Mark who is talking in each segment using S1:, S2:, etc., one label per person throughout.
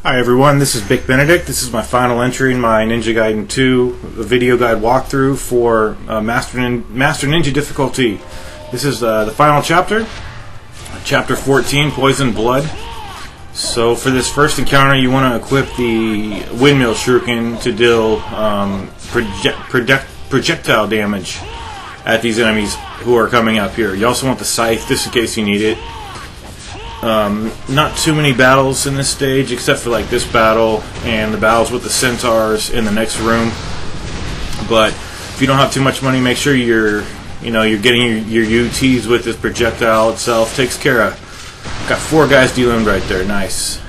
S1: Hi everyone, this is Bic Benedict. This is my final entry in my Ninja Gaiden 2 video guide walkthrough for Master Ninja difficulty. This is the final chapter, Chapter 14, Poison Blood. So for this first encounter, you want to equip the Windmill Shuriken to deal projectile damage at these enemies who are coming up here. You also want the Scythe, just in case you need it. Not too many battles in this stage, except for like this battle and the battles with the centaurs in the next room. But if you don't have too much money, make sure you're getting your UTs with this projectile itself. Takes care of. Got 4 guys dealing right there. Nice.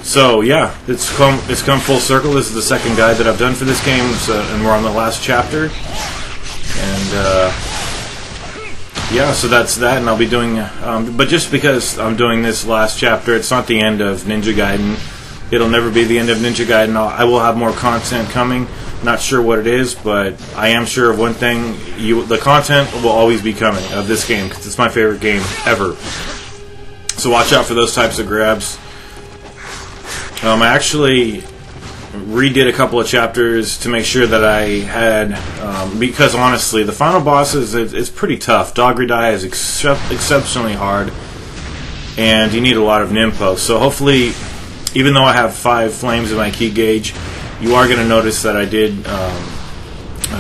S1: So yeah, it's come full circle. This is the second guide that I've done for this game, and we're on the last chapter. And yeah, so that's that, and I'll be doing. But just because I'm doing this last chapter, it's not the end of Ninja Gaiden. It'll never be the end of Ninja Gaiden. I will have more content coming. Not sure what it is, but I am sure of one thing: the content will always be coming of this game because it's my favorite game ever. So watch out for those types of grabs. I actually redid a couple of chapters to make sure that I had, because honestly, the final boss it's pretty tough. Dagra Dai is exceptionally hard, and you need a lot of Nimpo. So hopefully, even though I have 5 flames in my key gauge, you are going to notice that I did.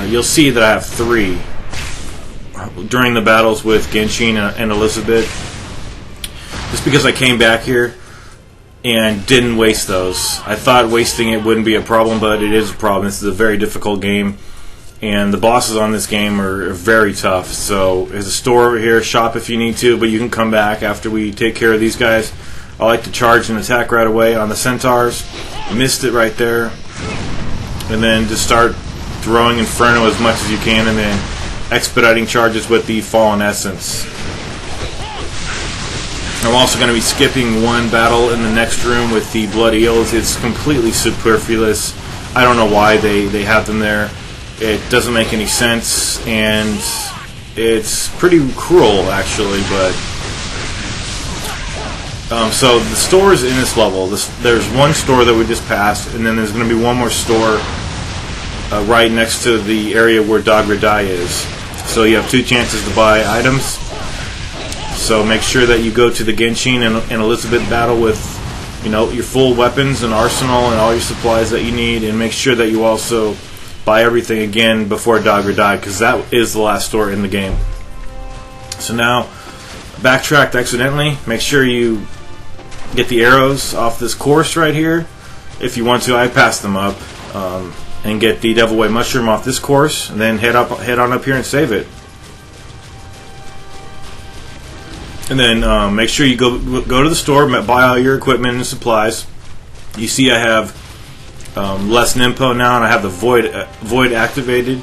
S1: You'll see that I have 3 during the battles with Genin and Elizabeth. Just because I came back here and didn't waste those. I thought wasting it wouldn't be a problem, but it is a problem. This is a very difficult game, and the bosses on this game are very tough. So there's a store over here, shop if you need to, but you can come back after we take care of these guys. I like to charge and attack right away on the centaurs. Missed it right there. And then just start throwing Inferno as much as you can, and then expediting charges with the Fallen Essence. I'm also going to be skipping one battle in the next room with the Blood Eels. It's completely superfluous. I don't know why they have them there. It doesn't make any sense, and it's pretty cruel, actually. But so the stores in this level, there's one store that we just passed, and then there's going to be one more store right next to the area where Dagra Dai is. So you have 2 chances to buy items. So make sure that you go to the Genin and Elizabeth battle with, your full weapons and arsenal and all your supplies that you need, and make sure that you also buy everything again before Dagra Dai, because that is the last store in the game. So now, backtracked accidentally. Make sure you get the arrows off this course right here. If you want to, I passed them up, and get the Devil Way Mushroom off this course, and then head on up here and save it. And then make sure you go to the store, buy all your equipment and supplies. You see I have less Nimpo now, and I have the Void activated.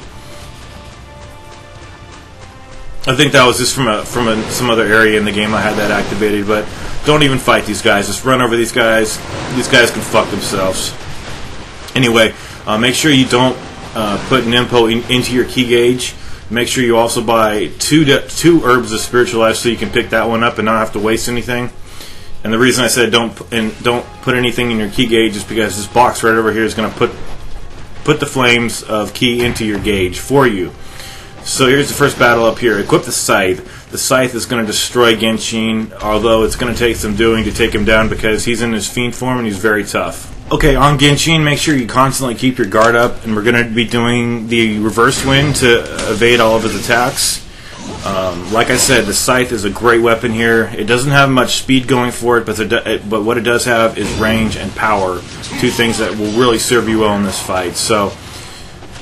S1: I think that was just from some other area in the game I had that activated, but don't even fight these guys. Just run over these guys. These guys can fuck themselves. Anyway, make sure you don't put Nimpo into your key gauge. Make sure you also buy 2 herbs of spiritual life so you can pick that one up and not have to waste anything. And the reason I said don't put anything in your key gauge is because this box right over here is going to put the flames of key into your gauge for you. So here's the first battle up here. Equip the Scythe. The Scythe is going to destroy Genin, although it's going to take some doing to take him down because he's in his fiend form and he's very tough. Okay, on Genin, make sure you constantly keep your guard up, and we're going to be doing the reverse wind to evade all of his attacks. Like I said, the Scythe is a great weapon here. It doesn't have much speed going for it, but what it does have is range and power, 2 things that will really serve you well in this fight. So,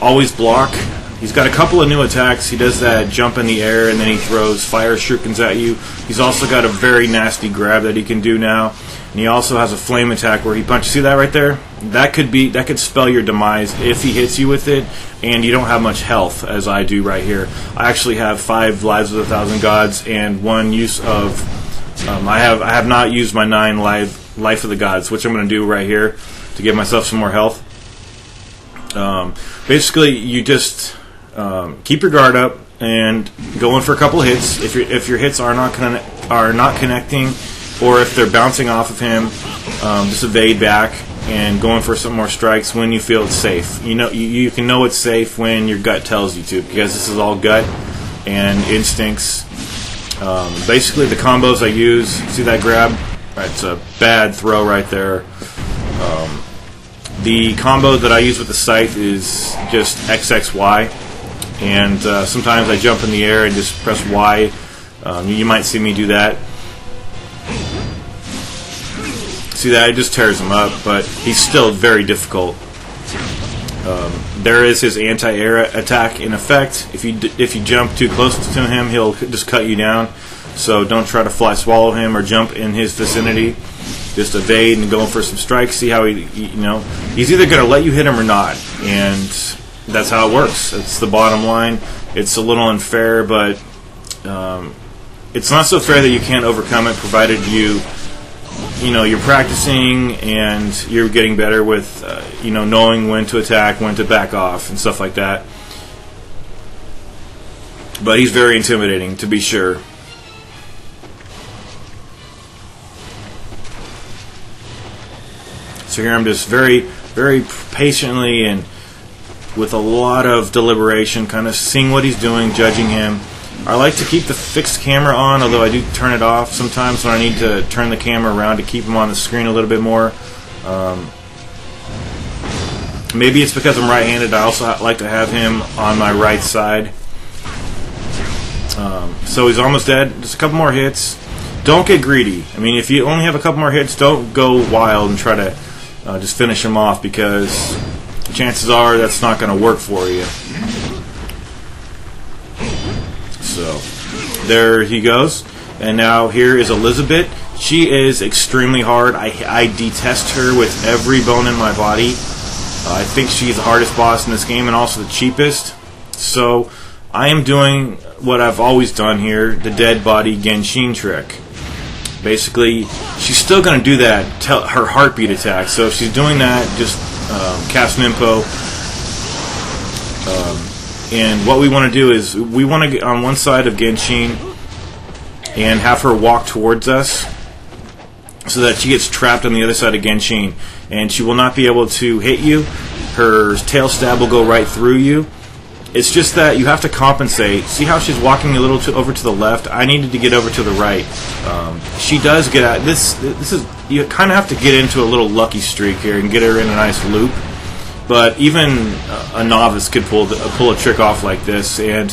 S1: always block. He's got a couple of new attacks. He does that jump in the air, and then he throws fire shurikens at you. He's also got a very nasty grab that he can do now. And he also has a flame attack where he punches. See that right there? That could spell your demise if he hits you with it, and you don't have much health, as I do right here. I actually have 5 lives of 1,000 gods and 1 use of. I have not used my 9 life of the gods, which I'm going to do right here to give myself some more health. Basically, you just keep your guard up and go in for a couple hits. If your hits are not connecting, or if they're bouncing off of him, just evade back and going for some more strikes when you feel it's safe. You can know it's safe when your gut tells you to, because this is all gut and instincts. Basically, the combos I use, see that grab? Right, it's a bad throw right there. The combo that I use with the scythe is just XXY, and sometimes I jump in the air and just press Y. You might see me do that. See that? It just tears him up, but he's still very difficult. There is his anti-air attack in effect. If you jump too close to him, he'll just cut you down. So don't try to fly swallow him or jump in his vicinity. Just evade and go for some strikes. See how he's either going to let you hit him or not, and that's how it works. It's the bottom line. It's a little unfair, but it's not so fair that you can't overcome it, provided you're practicing and you're getting better with knowing when to attack, when to back off, and stuff like that. But he's very intimidating, to be sure. So here I'm just very, very patiently and with a lot of deliberation, kind of seeing what he's doing, judging him. I like to keep the fixed camera on, although I do turn it off sometimes when I need to turn the camera around to keep him on the screen a little bit more. Maybe it's because I'm right-handed. I also like to have him on my right side. So he's almost dead. Just a couple more hits. Don't get greedy. I mean, if you only have a couple more hits, don't go wild and try to just finish him off, because chances are that's not going to work for you. So there he goes. And now here is Elizabeth. She is extremely hard. I detest her with every bone in my body. I think she's the hardest boss in this game, and also the cheapest. So I am doing what I've always done here, the dead body Genshin trick. Basically, she's still going to do that, her heartbeat attack. So if she's doing that, just cast Nimpo. And what we want to do is, we want to get on one side of Genshin and have her walk towards us so that she gets trapped on the other side of Genshin. And she will not be able to hit you. Her tail stab will go right through you. It's just that you have to compensate. See how she's walking a little over to the left? I needed to get over to the right. She does get out. This is, you kind of have to get into a little lucky streak here and get her in a nice loop. But even a novice could pull a trick off like this, and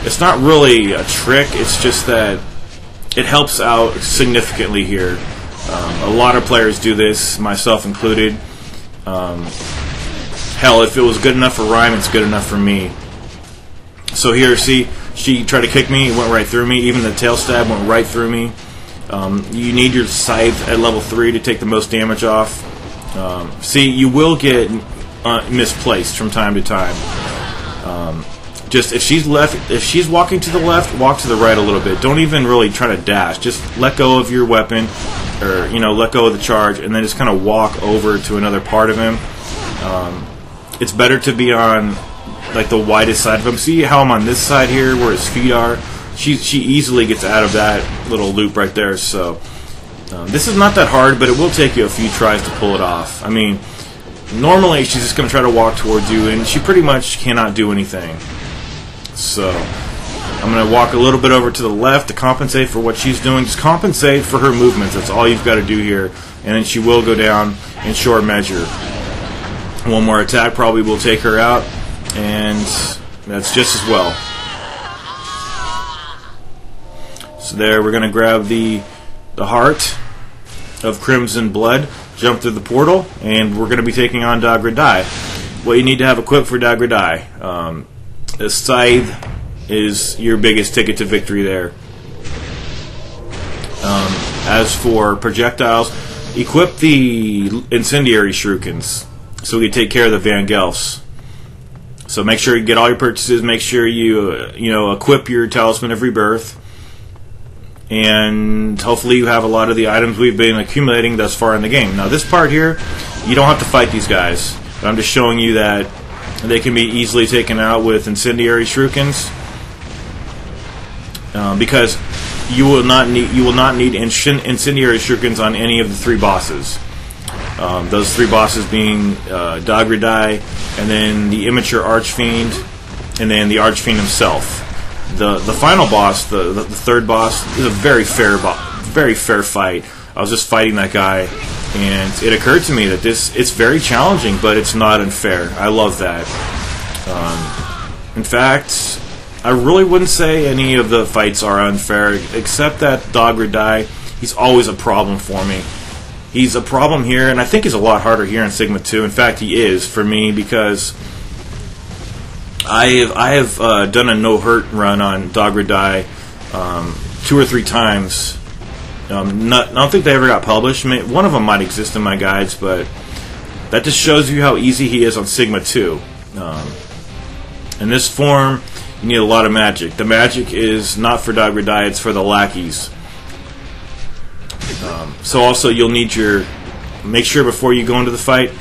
S1: it's not really a trick. It's just that it helps out significantly here. A lot of players do this, myself included. Hell, if it was good enough for Rhyme, it's good enough for me. So here, see, she tried to kick me, it went right through me. Even the tail stab went right through me. You need your scythe at level 3 to take the most damage off. See, you will get misplaced from time to time. Just if she's walking to the left, walk to the right a little bit. Don't even really try to dash. Just let go of your weapon, or let go of the charge, and then just kind of walk over to another part of him. It's better to be on like the widest side of him. See how I'm on this side here where his feet are? She easily gets out of that little loop right there. So this is not that hard, but it will take you a few tries to pull it off. I mean, normally she's just going to try to walk towards you, and she pretty much cannot do anything. So I'm going to walk a little bit over to the left to compensate for what she's doing. Just compensate for her movements. That's all you've got to do here. And then she will go down in short measure. One more attack probably will take her out, and that's just as well. So there, we're going to grab the heart of Crimson Blood, jump through the portal, and we're going to be taking on Dagra Dai. What you need to have equipped for Dagra Dai. The scythe is your biggest ticket to victory there. As for projectiles, equip the incendiary shurikens so we can take care of the Van Gelfs. So make sure you get all your purchases. Make sure you equip your Talisman of Rebirth, and hopefully you have a lot of the items we've been accumulating thus far in the game. Now this part here, you don't have to fight these guys, but I'm just showing you that they can be easily taken out with incendiary shurikens, because you will not need incendiary shurikens on any of the 3 bosses. Those 3 bosses being Dagra Dai, and then the Immature Archfiend, and then the Archfiend himself. The final boss, the 3rd boss, is a very fair fight. I was just fighting that guy, and it occurred to me that it's very challenging, but it's not unfair. I love that. In fact, I really wouldn't say any of the fights are unfair, except that Dagra Dai, he's always a problem for me. He's a problem here, and I think he's a lot harder here in Sigma 2. In fact, he is for me, because I have done a no-hurt run on Dagra Dai 2 or 3 times. I don't think they ever got published. One of them might exist in my guides, but that just shows you how easy he is on Sigma 2. In this form, you need a lot of magic. The magic is not for Dagra Dai, it's for the lackeys. So also you'll need make sure before you go into the fight,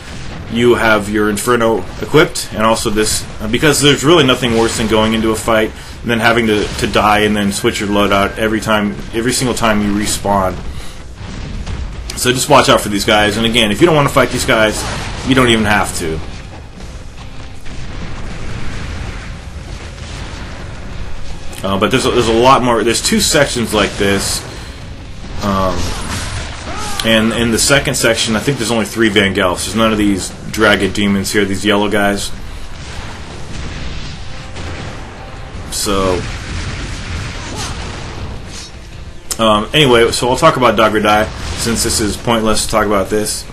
S1: you have your Inferno equipped, and also this, because there's really nothing worse than going into a fight and then having to die and then switch your loadout every single time you respawn. So just watch out for these guys, and again, if you don't want to fight these guys, you don't even have to. But there's a lot more. There's 2 sections like this, and in the second section, I think there's only 3 Vangelfs. There's none of these dragon demons here, these yellow guys. So, anyway, so I'll talk about Dagra Dai, since this is pointless to talk about this.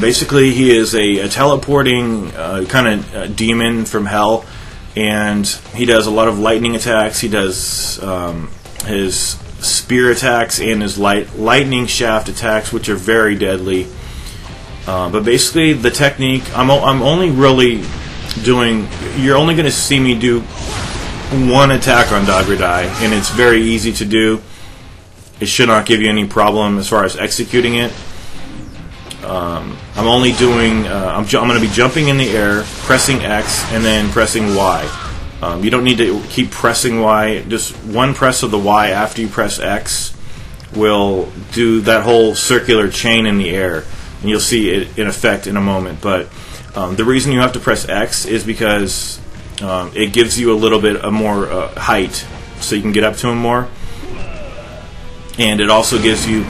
S1: Basically, he is a teleporting kind of demon from hell, and he does a lot of lightning attacks. He does his spear attacks and his lightning shaft attacks, which are very deadly. But basically, the technique, I'm only really doing, you're only going to see me do 1 attack on Dagra Dai, and it's very easy to do. It should not give you any problem as far as executing it. I'm only doing, I'm going to be jumping in the air, pressing X, and then pressing Y. You don't need to keep pressing Y. Just 1 press of the Y after you press X will do that whole circular chain in the air, and you'll see it in effect in a moment. But the reason you have to press X is because it gives you a little bit more height, so you can get up to him more. And it also gives you,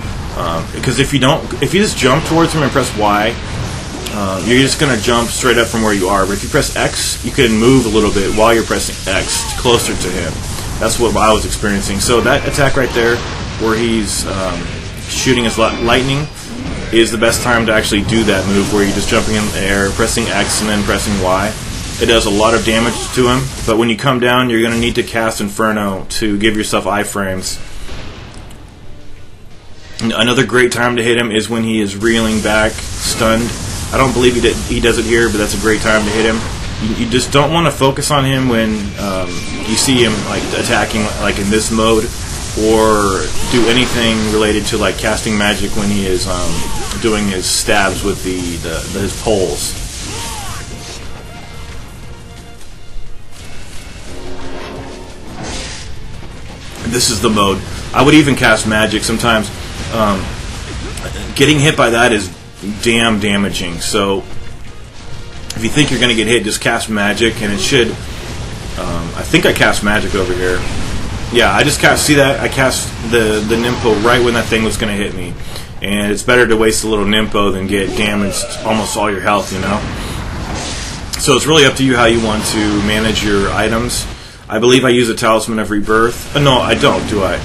S1: because if you just jump towards him and press Y, you're just going to jump straight up from where you are. But if you press X, you can move a little bit while you're pressing X closer to him. That's what I was experiencing. So that attack right there, where he's shooting his lightning, is the best time to actually do that move, where you're just jumping in the air, pressing X, and then pressing Y. It does a lot of damage to him, but when you come down, you're going to need to cast Inferno to give yourself iframes. Another great time to hit him is when he is reeling back, stunned. I don't believe he does it here, but that's a great time to hit him. You just don't want to focus on him when you see him like attacking, like in this mode, or do anything related to like casting magic when he is doing his stabs with his poles. This is the mode. I would even cast magic sometimes. Getting hit by that is damn damaging. So if you think you're going to get hit, just cast magic, and it should. I think I cast magic over here. Yeah, I just cast. See that? I cast the Nimpo right when that thing was going to hit me, and it's better to waste a little Nimpo than get damaged almost all your health. You know. So it's really up to you how you want to manage your items. I believe I use a Talisman of Rebirth. No, I don't, do I?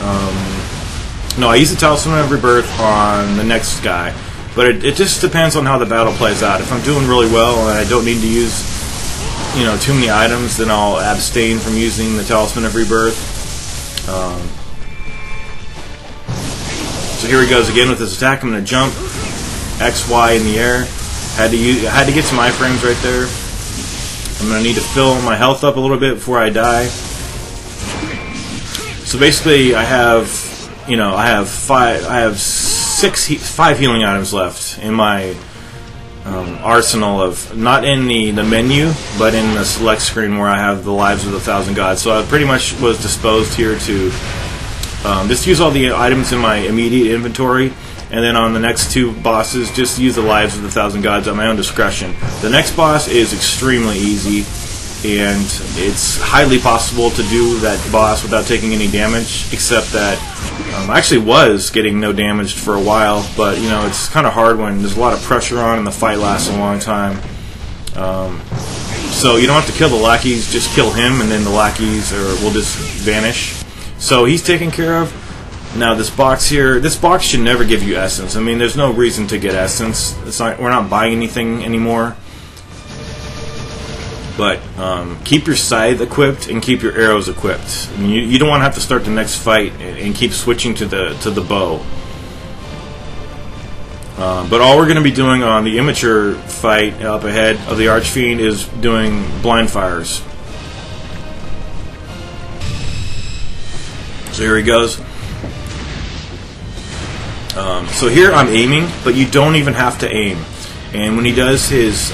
S1: No, I use a Talisman of Rebirth on the next guy. But it just depends on how the battle plays out. If I'm doing really well and I don't need to use, too many items, then I'll abstain from using the Talisman of Rebirth. So here he goes again with his attack. I'm going to jump, X, Y in the air. Had to get some iframes right there. I'm going to need to fill my health up a little bit before I die. So basically, I have 5 healing items left in my arsenal of, not in the menu, but in the select screen where I have the lives of the 1,000 gods. So I pretty much was disposed here to just use all the items in my immediate inventory, and then on the next two bosses, just use the lives of the 1,000 gods at my own discretion. The next boss is extremely easy, and it's highly possible to do that boss without taking any damage, except that I actually was getting no damage for a while, but you know, it's kind of hard when there's a lot of pressure on and the fight lasts a long time. So you don't have to kill the lackeys, just kill him, and then the lackeys will just vanish. So he's taken care of. Now this box here, this box should never give you essence. I mean, there's no reason to get essence. We're not buying anything anymore. But keep your scythe equipped and keep your arrows equipped. I mean, you don't want to have to start the next fight and keep switching to the bow. But all we're going to be doing on the immature fight up ahead of the Archfiend is doing blind fires. So here he goes. So here I'm aiming, but you don't even have to aim. And when he does his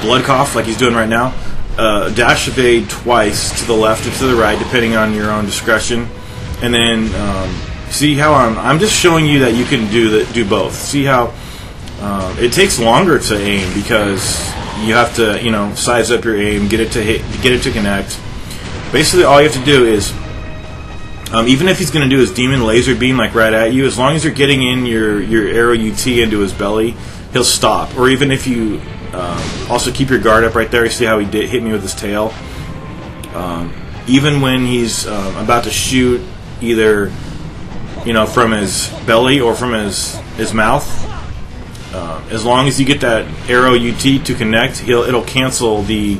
S1: blood cough, like he's doing right now, dash evade twice to the left or to the right, depending on your own discretion. And then see how I'm just showing you that you can do both. See how it takes longer to aim because you have to, you know, size up your aim, get it to hit, get it to connect. Basically, all you have to do is, even if he's going to do his demon laser beam like right at you, as long as you're getting in your arrow UT into his belly, he'll stop. Or even if you also keep your guard up right there, you see how he hit me with his tail. Even when he's about to shoot, either from his belly or from his mouth, as long as you get that arrow UT to connect, it'll cancel the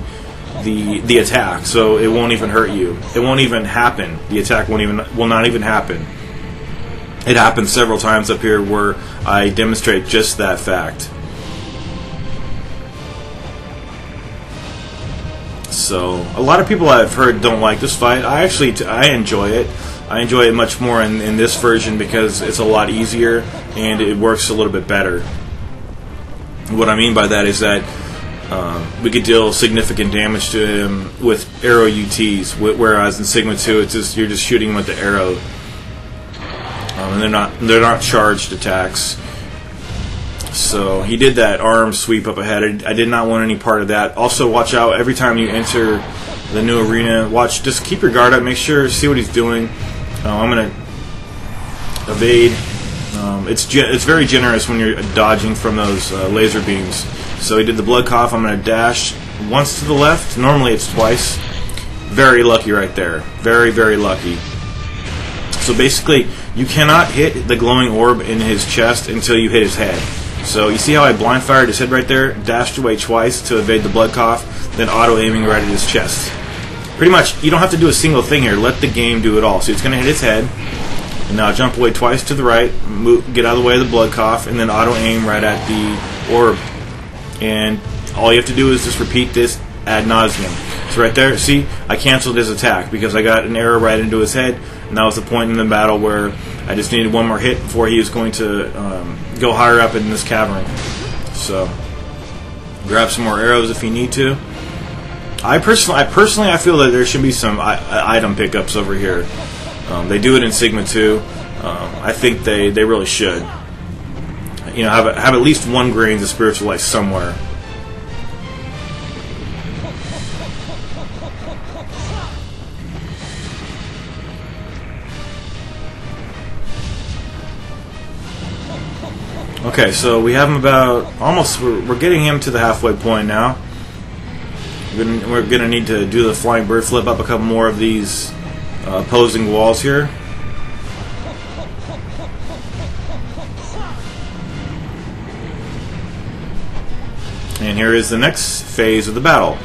S1: attack, so it won't even hurt you. It won't even happen. The attack will not even happen. It happens several times up here where I demonstrate just that fact. So a lot of people I've heard don't like this fight. I enjoy it. I enjoy it much more in this version because it's a lot easier and it works a little bit better. What I mean by that is that we could deal significant damage to him with arrow UTs, whereas in Sigma 2 you're just shooting him with the arrow, and they're not charged attacks. So he did that arm sweep up ahead. I did not want any part of that. Also, watch out every time you enter the new arena. Just keep your guard up. Make sure, see what he's doing. I'm gonna evade. It's very generous when you're dodging from those laser beams. So he did the blood cough. I'm going to dash once to the left. Normally it's twice. Very lucky right there. Very, very lucky. So basically, you cannot hit the glowing orb in his chest until you hit his head. So you see how I blind fired his head right there? Dashed away twice to evade the blood cough, then auto-aiming right at his chest. Pretty much, you don't have to do a single thing here. Let the game do it all. So it's going to hit his head. And now jump away twice to the right, get out of the way of the blood cough, and then auto-aim right at the orb. And all you have to do is just repeat this ad nauseum. So right there, see, I canceled his attack because I got an arrow right into his head, and that was the point in the battle where I just needed one more hit before he was going to go higher up in this cavern. So grab some more arrows if you need to. I personally feel that there should be some item pickups over here. They do it in Sigma 2. I think they really should. Have at least one grains of spiritual life somewhere. Okay, so we have him about almost. We're getting him to the halfway point now. We're gonna need to do the flying bird flip up a couple more of these opposing walls here. And here is the next phase of the battle.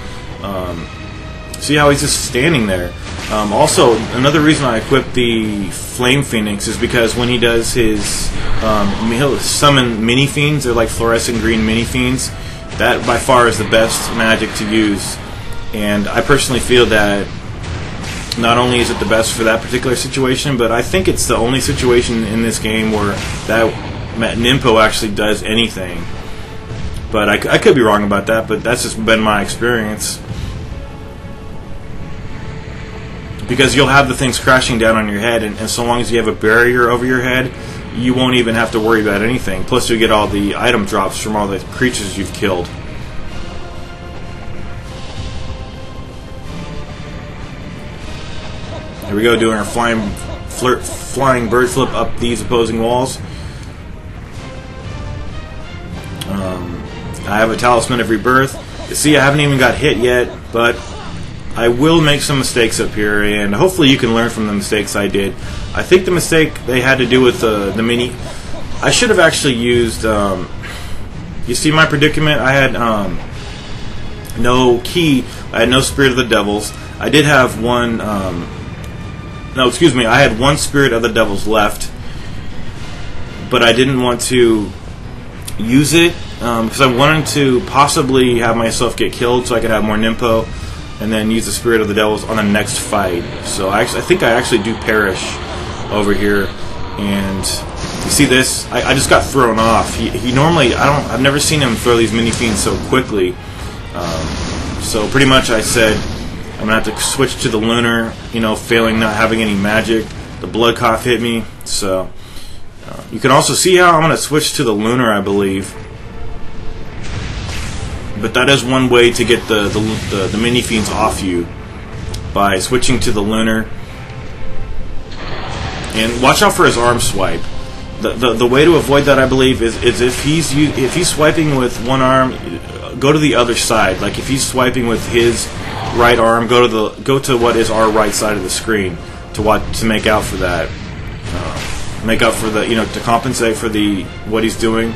S1: See how he's just standing there. Also, another reason I equipped the Flame Phoenix is because when he does his, he'll summon mini fiends. They're like fluorescent green mini fiends. That by far is the best magic to use. And I personally feel that not only is it the best for that particular situation, but I think it's the only situation in this game where that Nimpo actually does anything. But I could be wrong about that, but that's just been my experience. Because you'll have the things crashing down on your head, and so long as you have a barrier over your head, you won't even have to worry about anything. Plus you get all the item drops from all the creatures you've killed. Here we go, doing our flying bird flip up these opposing walls. I have a Talisman of Rebirth. See, I haven't even got hit yet, but I will make some mistakes up here, and hopefully you can learn from the mistakes I did. I think the mistake they had to do with the mini... I should have actually used... you see my predicament? I had no key. I had no Spirit of the Devils. I did have one... no, excuse me. I had one Spirit of the Devils left, but I didn't want to use it because I wanted to possibly have myself get killed so I could have more Nimpo, and then use the Spirit of the Devils on the next fight. So I think I actually do perish over here. And you see this? I just got thrown off. He normally, I've never seen him throw these mini fiends so quickly. So pretty much I said I'm gonna have to switch to the lunar. You know, failing not having any magic. The blood cough hit me. So you can also see how I'm gonna switch to the lunar, I believe. But that is one way to get the mini fiends off you, by switching to the lunar. And watch out for his arm swipe. The way to avoid that, I believe, is if he's swiping with one arm, go to the other side. Like if he's swiping with his right arm, go to what is our right side of the screen to make out for that. Make up for the, to compensate for what he's doing.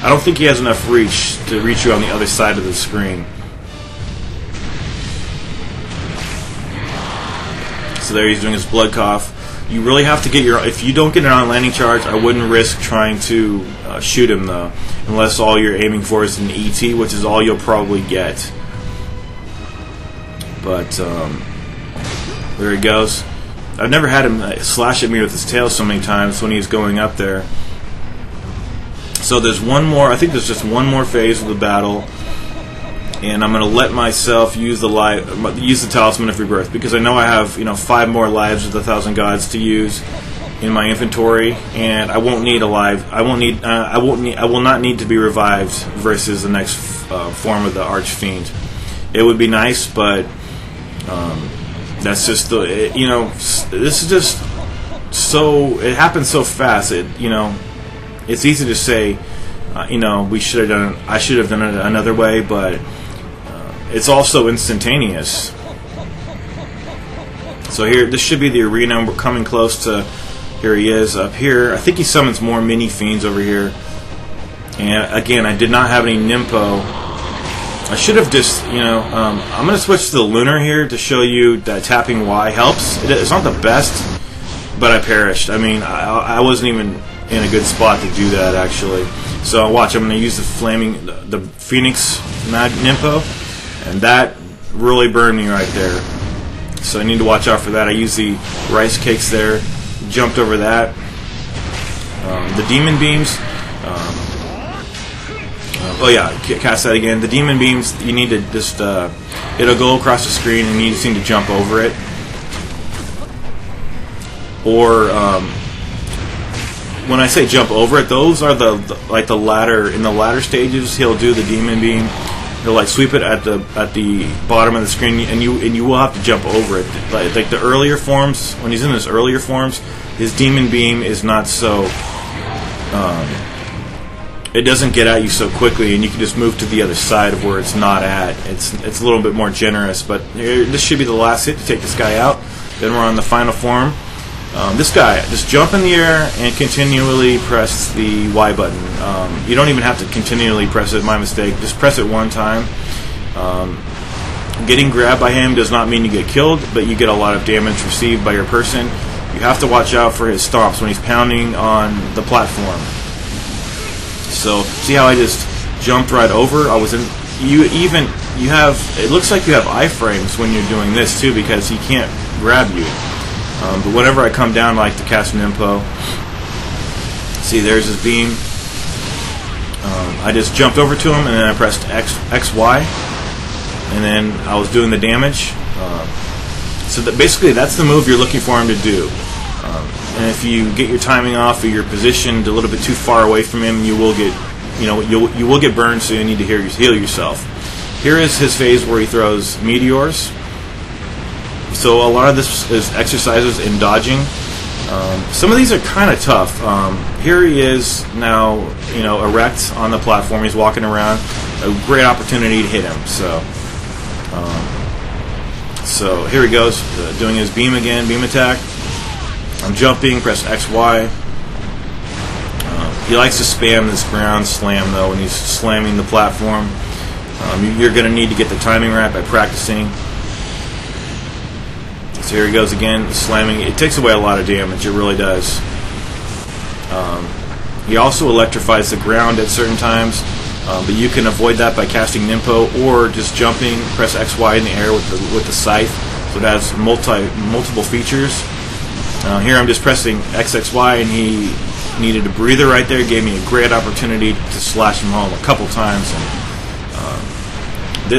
S1: I don't think he has enough reach to reach you on the other side of the screen. So there he's doing his blood cough. You really have to get if you don't get it on landing charge, I wouldn't risk trying to shoot him though, unless all you're aiming for is an ET, which is all you'll probably get. But there he goes. I've never had him slash at me with his tail so many times when he's going up there. So there's one more. I think there's just one more phase of the battle, and I'm going to let myself use the Talisman of Rebirth, because I know I have 5 more lives of the 1,000 gods to use in my inventory, and I won't need a life. I will not need to be revived versus the next form of the Archfiend. It would be nice, but that's just this is just so, it happens so fast. It's easy to say, we should have done it. I should have done it another way, but it's also instantaneous. So here, this should be the arena. We're coming close to. Here he is up here. I think he summons more mini fiends over here. And again, I did not have any Nimpo. I should have just, I'm going to switch to the lunar here to show you that tapping Y helps. It's not the best, but I perished. I mean, I wasn't even in a good spot to do that, actually. So watch, I'm going to use the Phoenix Nimpo, and that really burned me right there. So I need to watch out for that. I used the rice cakes there, jumped over that. The demon beams. Cast that again. The demon beams, you need to just, it'll go across the screen and you just need to jump over it. Or, when I say jump over it, those are the ladder, in the ladder stages, he'll do the demon beam. He'll sweep it at the bottom of the screen, and you will have to jump over it. Like the earlier forms, when he's in his earlier forms, his demon beam is not so, it doesn't get at you so quickly, and you can just move to the other side of where it's not at. It's a little bit more generous, but this should be the last hit to take this guy out. Then we're on the final form. This guy, just jump in the air and continually press the Y button. You don't even have to continually press it, my mistake. Just press it one time. Getting grabbed by him does not mean you get killed, but you get a lot of damage received by your person. You have to watch out for his stomps when he's pounding on the platform. So, see how I just jumped right over? I was in. It looks like you have iframes when you're doing this too, because he can't grab you. But whenever I come down, I like to cast Nimpo. See, there's his beam. I just jumped over to him and then I pressed X, Y, and then I was doing the damage. So that basically that's the move you're looking for him to do. And if you get your timing off or you're positioned a little bit too far away from him, you will get, you will get burned. So you need to heal yourself. Here is his phase where he throws meteors. So a lot of this is exercises in dodging. Some of these are kind of tough. Here he is now, erect on the platform. He's walking around. A great opportunity to hit him. So here he goes, doing his beam again, beam attack. I'm jumping, press X, Y. He likes to spam this ground slam though when he's slamming the platform. You're going to need to get the timing right by practicing. So here he goes again, slamming. It takes away a lot of damage, it really does. He also electrifies the ground at certain times, but you can avoid that by casting Nimpo or just jumping, press X, Y in the air with the scythe. So it has multiple features. Here I'm just pressing X, X, Y, and he needed a breather right there. Gave me a great opportunity to slash him home a couple times. And,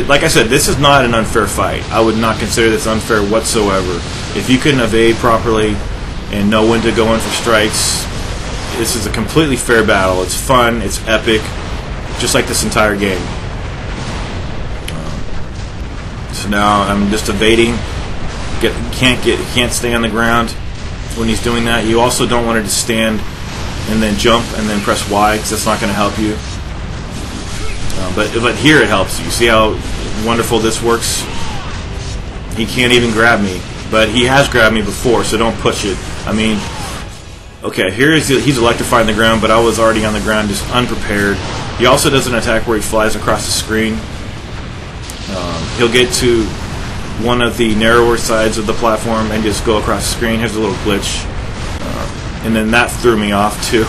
S1: like I said, this is not an unfair fight. I would not consider this unfair whatsoever. If you can evade properly and know when to go in for strikes, this is a completely fair battle. It's fun, it's epic, just like this entire game. So now I'm just evading. Can't stay on the ground when he's doing that. You also don't want to just stand and then jump and then press Y, because that's not going to help you. But here it helps you. See how wonderful this works? He can't even grab me, but he has grabbed me before, so don't push it. I mean, okay, he's electrifying the ground, but I was already on the ground, just unprepared. He also does an attack where he flies across the screen. He'll get to one of the narrower sides of the platform and just go across the screen. Here's a little glitch. And then that threw me off too.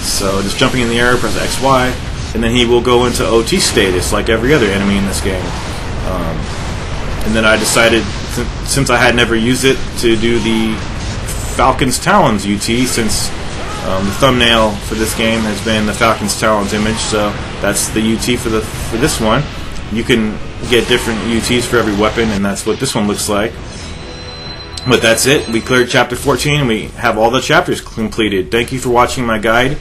S1: So just jumping in the air, press X, Y, and then he will go into OT status like every other enemy in this game. And then I decided, since I had never used it, to do the Falcon's Talons UT, since the thumbnail for this game has been the Falcon's Talons image, so that's the UT for this one. You can get different UTs for every weapon, and that's what this one looks like. But that's it. We cleared Chapter 14, and we have all the chapters completed. Thank you for watching my guide.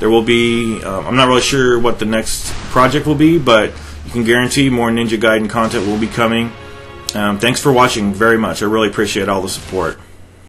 S1: There will be, I'm not really sure what the next project will be, but you can guarantee more Ninja Gaiden content will be coming. Thanks for watching very much. I really appreciate all the support.